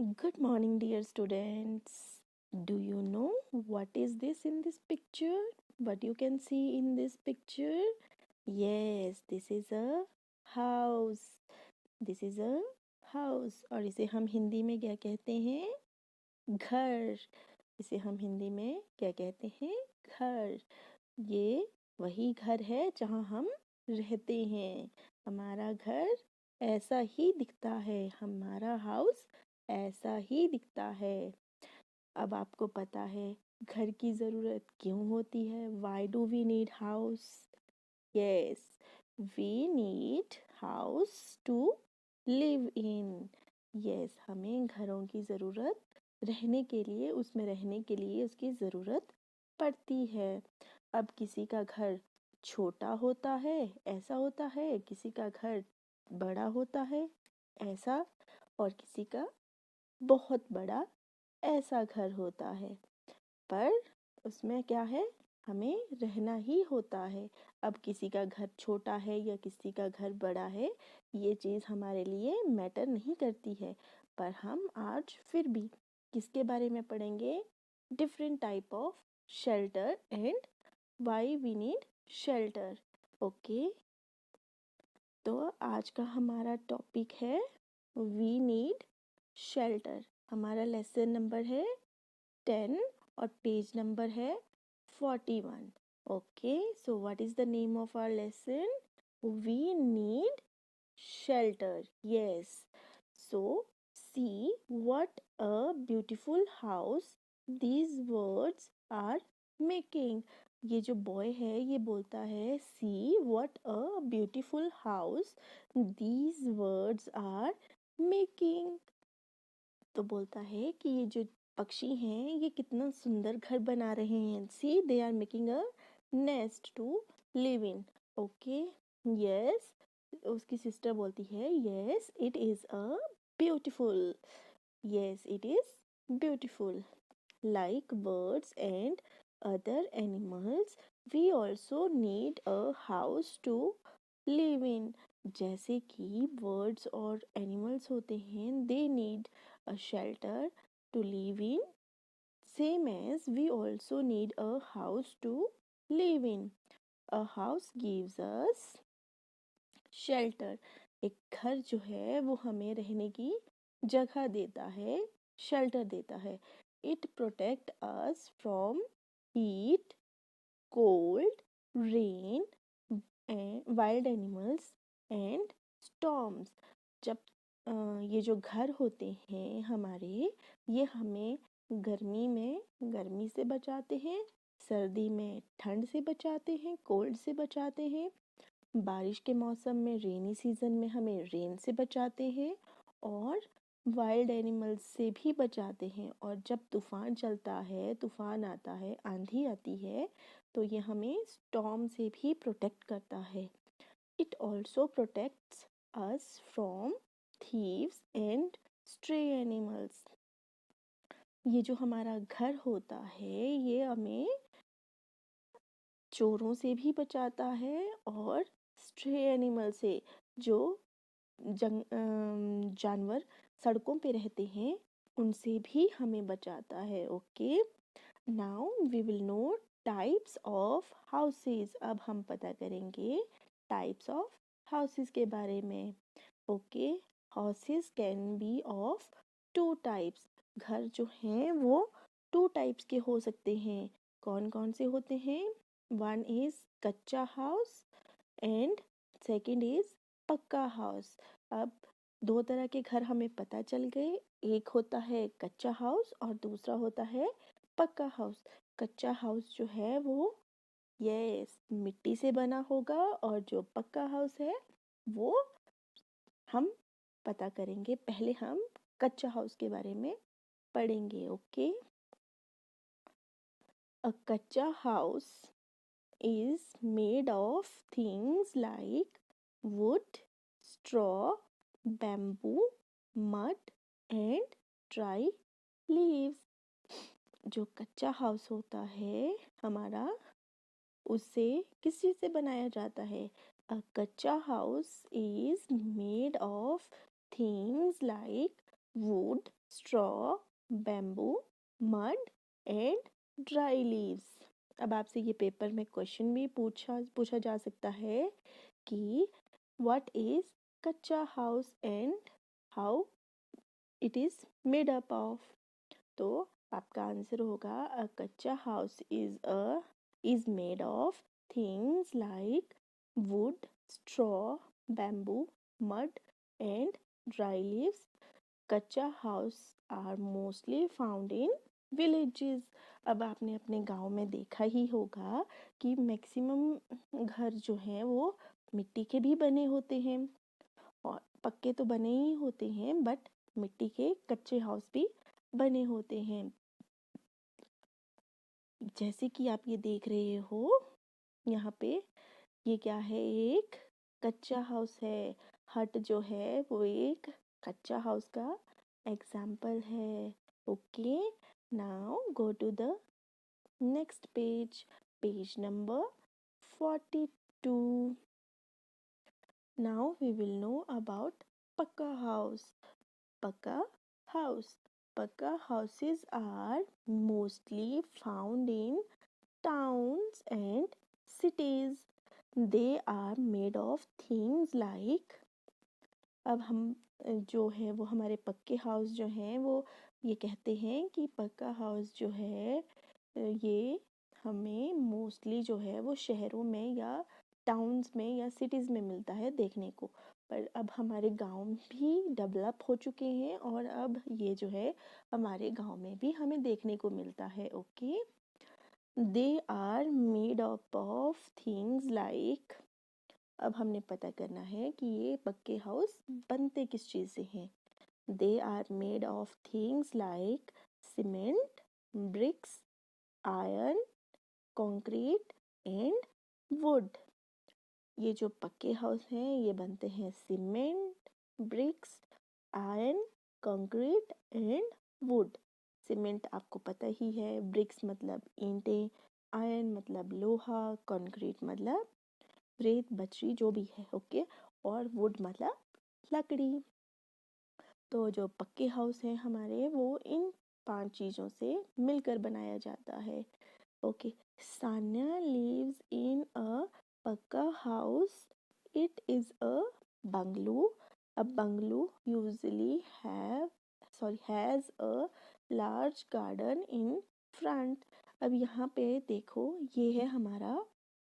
Good morning, dear students. Do you know what is this in this picture? What you can see in this picture? Yes, this is a house. This is a house और इसे हम हिंदी में क्या कहते हैं? घर. इसे हम हिंदी में क्या कहते हैं? घर. ये वही घर है जहाँ हम रहते हैं. हमारा घर ऐसा ही दिखता है. हमारा हाउस ऐसा ही दिखता है. अब आपको पता है घर की ज़रूरत क्यों होती है? Why do we need house? Yes, we need house to live in. Yes, हमें घरों की ज़रूरत रहने के लिए, उसमें रहने के लिए उसकी ज़रूरत पड़ती है. अब किसी का घर छोटा होता है, ऐसा होता है, किसी का घर बड़ा होता है, ऐसा, और किसी का बहुत बड़ा ऐसा घर होता है. पर उसमें क्या है? हमें रहना ही होता है. अब किसी का घर छोटा है या किसी का घर बड़ा है, ये चीज़ हमारे लिए मैटर नहीं करती है. पर हम आज फिर भी किसके बारे में पढ़ेंगे? Different type of shelter and why we need shelter. Okay, तो आज का हमारा टॉपिक है वी नीड शेल्टर. हमारा लेसन नंबर है 10 और पेज नंबर है 41. Okay, so what is the name of our lesson? We need shelter. Yes. So, see what a beautiful house these words are making. ये जो boy है ये बोलता है see what a beautiful house these words are making. तो बोलता है कि ये जो पक्षी हैं ये कितना सुंदर घर बना रहे हैं. see they are making a nest to live in. Okay, yes. उसकी सिस्टर बोलती है yes it is a beautiful. Yes it is beautiful. Like birds and other animals we also need a house to live in. जैसे कि birds और animals होते हैं they need a shelter to live in. Same as we also need a house to live in. A house gives us shelter. एक घर जो है वो हमें रहने की जगह देता है, शेल्टर देता है. It protect us from heat, cold, rain and wild animals and storms. जब ये जो घर होते हैं हमारे, ये हमें गर्मी में गर्मी से बचाते हैं, सर्दी में ठंड से बचाते हैं, कोल्ड से बचाते हैं, बारिश के मौसम में रेनी सीजन में हमें रेन से बचाते हैं, और वाइल्ड एनिमल्स से भी बचाते हैं. और जब तूफान चलता है, तूफान आता है, आंधी आती है, तो ये हमें स्टॉर्म से भी प्रोटेक्ट करता है. It also protects us from thieves and stray animals. ये जो हमारा घर होता है ये हमें चोरों से भी बचाता है और स्ट्रे एनिमल से, जो जानवर सड़कों पे रहते हैं उनसे भी हमें बचाता है. Okay, now we will know types of houses. अब हम पता करेंगे टाइप्स ऑफ हाउसेस के बारे में. Okay, houses can be of two types. घर जो हैं वो टू टाइप्स के हो सकते हैं. कौन कौन से होते हैं? वन इज कच्चा हाउस एंड सेकंड इज पक्का हाउस. अब दो तरह के घर हमें पता चल गए. एक होता है कच्चा हाउस और दूसरा होता है पक्का हाउस. कच्चा हाउस जो है वो यस मिट्टी से बना होगा, और जो पक्का हाउस है वो हम पता करेंगे. पहले हम कच्चा हाउस के बारे में पढ़ेंगे. Okay, a kachcha house is made of things like wood, straw, bamboo, mud and dry leaves. जो कच्चा हाउस होता है हमारा, उससे किस चीज़ से बनाया जाता है? अ kachcha house is made of things like wood, straw, bamboo, mud and dry leaves. अब आपसे ये पेपर में क्वेश्चन भी पूछा जा सकता है कि what is kachcha house and how it is made up of. तो आपका आंसर होगा a kachcha house is made of things like wood, straw, bamboo, mud and dry leaves. Kachcha house are mostly found in villages. अब आपने अपने गांव में देखा ही होगा कि मैक्सिमम घर जो हैं वो मिट्टी के भी बने होते हैं और पक्के तो बने ही होते हैं, बट मिट्टी के कच्चे हाउस भी बने होते हैं। जैसे कि आप ये देख रहे हो यहाँ पे, ये क्या है, एक कच्चा हाउस है। हट जो है वो एक कच्चा हाउस का एग्जाम्पल है। Okay, now go to the next page, page number 42। Now we will know about pakka house. Paka house. Paka houses are mostly found in towns and cities. They are made of things like, अब हम जो है वो हमारे पक्के house जो हैं वो ये कहते हैं कि पक्का हाउस जो है ये हमें मोस्टली जो है वो शहरों में या टाउन्स में या सिटीज़ में मिलता है देखने को। पर अब हमारे गांव भी डेवलप हो चुके हैं और अब ये जो है हमारे गांव में भी हमें देखने को मिलता है। Okay, they are made up of things like, अब हमने पता करना है कि ये पक्के हाउस बनते किस चीज़ से हैं। They are made of things like cement, bricks, iron, concrete and wood. ये जो पक्के हाउस हैं ये बनते हैं cement, bricks, iron, concrete and wood. Cement आपको पता ही है, ब्रिक्स मतलब ईंटें, आयरन मतलब लोहा, कंक्रीट मतलब रेत बजरी जो भी है। ओके, और वुड मतलब लकड़ी। तो जो पक्के हाउस हैं हमारे वो इन 5 चीज़ों से मिलकर बनाया जाता है। Okay, Sanya lives in a पक्का house. It is a bungalow. A bungalow usually has a large garden in front. अब यहाँ पे देखो, ये है हमारा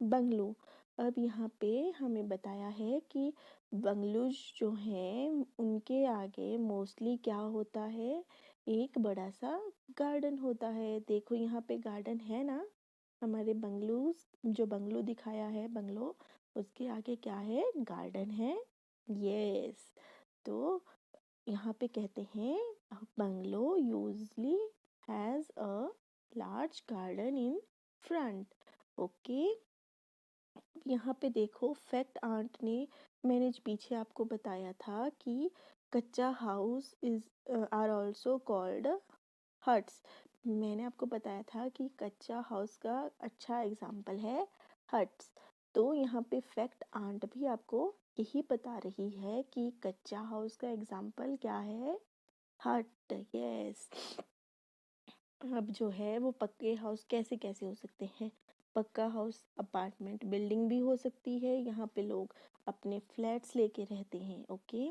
बंगलो। अब यहाँ पे हमें बताया है कि बंगलोज जो हैं उनके आगे मोस्टली क्या होता है, एक बड़ा सा गार्डन होता है। देखो यहाँ पे गार्डन है ना, हमारे बंगलोज जो बंगलो दिखाया है बंगलो, उसके आगे क्या है, गार्डन है। यस, तो यहाँ पे कहते हैं bungalow usually has a large garden in front. Okay, यहाँ पे देखो फैक्ट आंट ने, मैंने पीछे आपको बताया था कि kachcha house is are also called huts. मैंने आपको बताया था कि कच्चा हाउस का अच्छा एग्जाम्पल है हट्स। तो यहाँ पे फैक्ट आंट भी आपको यही बता रही है कि कच्चा हाउस का एग्जाम्पल क्या है, हट। यस, अब जो है वो पक्के हाउस कैसे कैसे हो सकते हैं। पक्का हाउस अपार्टमेंट बिल्डिंग भी हो सकती है, यहाँ पे लोग अपने फ्लैट्स लेके रहते हैं। ओके,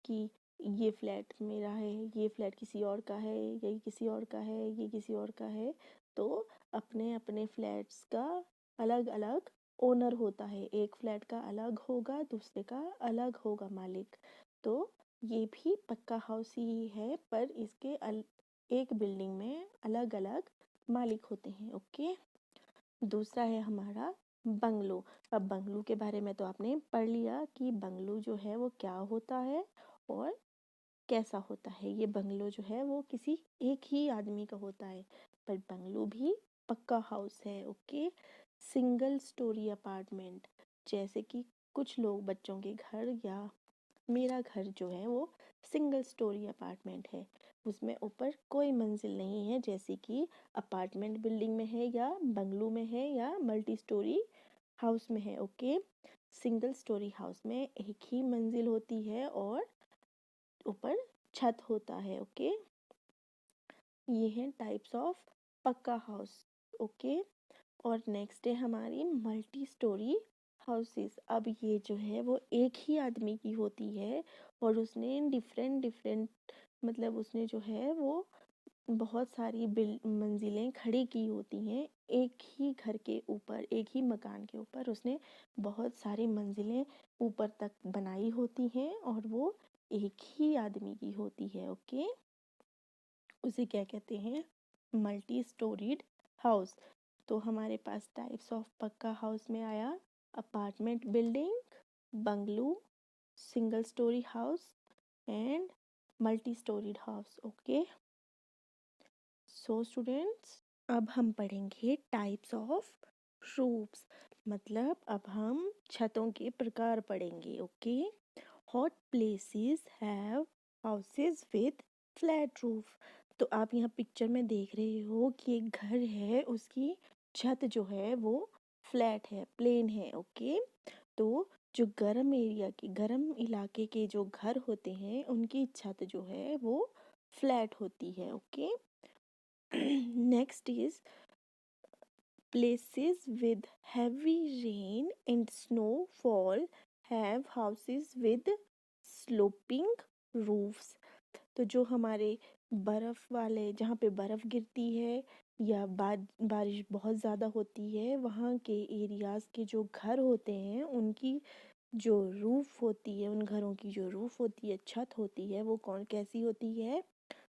कि ये फ्लैट मेरा है, ये फ्लैट किसी और का है, ये किसी और का है, ये किसी और का है। तो अपने अपने फ्लैट्स का अलग अलग ओनर होता है, एक फ्लैट का अलग होगा, दूसरे का अलग होगा मालिक। तो ये भी पक्का हाउस ही है, पर इसके एक बिल्डिंग में अलग अलग मालिक होते हैं। ओके, दूसरा है हमारा बंगलो। अब बंगलो के बारे में तो आपने पढ़ लिया कि बंगलो जो है वो क्या होता है और कैसा होता है। ये बंगलो जो है वो किसी एक ही आदमी का होता है, पर बंगलो भी पक्का हाउस है। ओके, सिंगल स्टोरी अपार्टमेंट, जैसे कि कुछ लोग बच्चों के घर या मेरा घर जो है वो सिंगल स्टोरी अपार्टमेंट है, उसमें ऊपर कोई मंजिल नहीं है, जैसे कि अपार्टमेंट बिल्डिंग में है या बंगलो में है या मल्टी स्टोरी हाउस में है। ओके, सिंगल स्टोरी हाउस में एक ही मंजिल होती है और ऊपर छत होता है। ओके, ये है टाइप्स ऑफ पक्का हाउस। ओके, और नेक्स्ट है हमारी मल्टी स्टोरी हाउसेस। अब ये जो है वो एक ही आदमी की होती है और उसने डिफरेंट डिफरेंट मतलब उसने जो है वो बहुत सारी मंजिलें खड़ी की होती हैं। एक ही घर के ऊपर, एक ही मकान के ऊपर उसने बहुत सारी मंजिलें ऊपर तक बनाई होती हैं और वो एक ही आदमी की होती है। ओके, उसे क्या कहते हैं? Multi storeyed house. तो हमारे पास टाइप्स ऑफ पक्का हाउस में आया apartment building, bungalow, single storey house and multi storeyed house. Okay, so students, अब हम पढ़ेंगे टाइप्स ऑफ रूफ्स। मतलब अब हम छतों के प्रकार पढ़ेंगे। Okay, hot places have houses with flat roof. तो आप यहाँ पिक्चर में देख रहे हो कि एक घर है, उसकी छत जो है वो फ्लैट है, प्लेन है। ओके, तो जो गर्म इलाके के जो घर होते हैं उनकी छत जो है वो फ्लैट होती है। Okay, next is places with heavy rain and snowfall have houses with sloping roofs। तो जो हमारे बर्फ़ वाले जहाँ पे बर्फ़ गिरती है या बारिश बहुत ज़्यादा होती है, वहाँ के एरियाज़ के जो घर होते हैं उनकी जो रूफ़ होती है, उन घरों की जो रूफ़ होती है, छत होती है, वो कैसी होती है?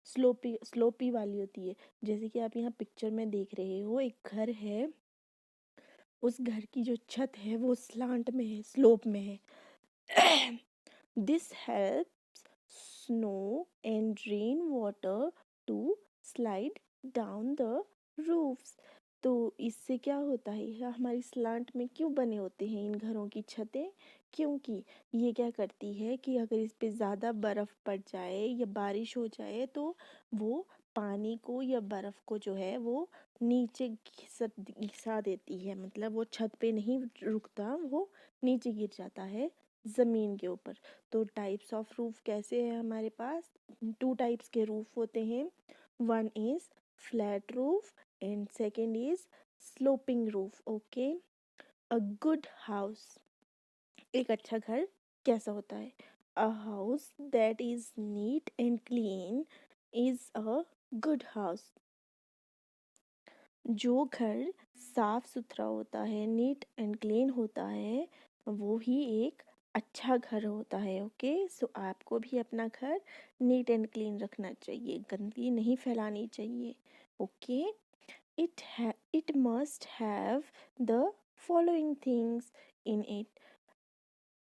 स्लोपी वाली होती है। जैसे कि आप यहाँ पिक्चर में देख रहे हो, एक घर है, उस घर की जो छत है वो स्लांट में है, स्लोप में है। This helps snow and rain water to slide down the roofs. तो इससे क्या होता है, यह हमारी स्लांट में क्यों बने होते हैं इन घरों की छतें? क्योंकि ये क्या करती है कि अगर इस पे ज़्यादा बर्फ़ पड़ जाए या बारिश हो जाए तो वो पानी को या बर्फ़ को जो है वो नीचे घिसा देती है। मतलब वो छत पे नहीं रुकता, वो नीचे गिर जाता है ज़मीन के ऊपर। तो टाइप्स ऑफ रूफ कैसे है हमारे पास? 2 टाइप्स के रूफ होते हैं। One is flat roof and second is sloping roof. Okay, a good house, एक अच्छा घर कैसा होता है? A house that is neat and clean is a good house. जो घर साफ सुथरा होता है, नीट एंड क्लीन होता है, वो ही एक अच्छा घर होता है। ओके, सो आपको भी अपना घर नीट एंड क्लीन रखना चाहिए, गंदगी नहीं फैलानी चाहिए। Okay, it must have the following things in it.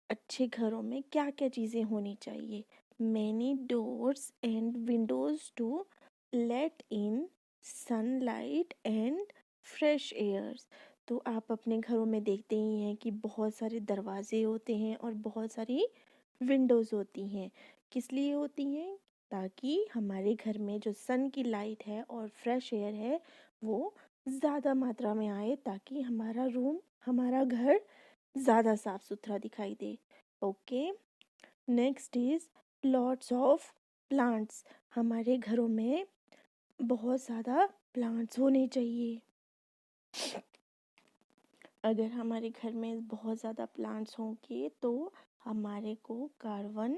अच्छे घरों में क्या क्या चीज़ें होनी चाहिए? Many doors and windows to let in sunlight and fresh airs. तो आप अपने घरों में देखते ही हैं कि बहुत सारे दरवाजे होते हैं और बहुत सारी विंडोज़ होती हैं। किस लिए होती हैं? ताकि हमारे घर में जो सन की लाइट है और फ्रेश एयर है वो ज़्यादा मात्रा में आए, ताकि हमारा रूम, हमारा घर ज़्यादा साफ सुथरा दिखाई दे। Okay, next is lots of plants. हमारे घरों में बहुत ज़्यादा प्लांट्स होने चाहिए। अगर हमारे घर में बहुत ज़्यादा प्लांट्स होंगे तो हमारे को कार्बन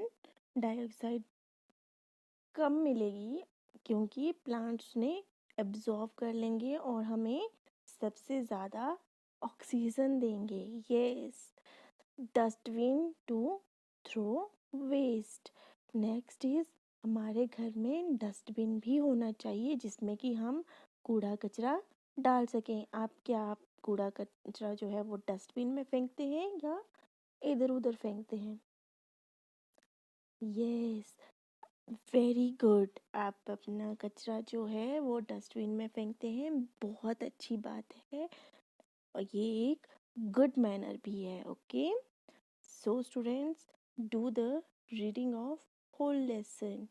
डाइऑक्साइड कम मिलेगी, क्योंकि प्लांट्स ने एब्जॉर्ब कर लेंगे और हमें सबसे ज़्यादा ऑक्सीजन देंगे। Yes, dustbin to throw waste. Next is हमारे घर में डस्टबिन भी होना चाहिए जिसमें कि हम कूड़ा कचरा डाल सकें। आप कूड़ा कचरा जो है वो डस्टबिन में फेंकते हैं या इधर उधर फेंकते हैं? यस, वेरी गुड, आप अपना कचरा जो है वो डस्टबिन में फेंकते हैं, बहुत अच्छी बात है और ये एक गुड मैनर भी है। Okay, so students, do the reading of whole lesson.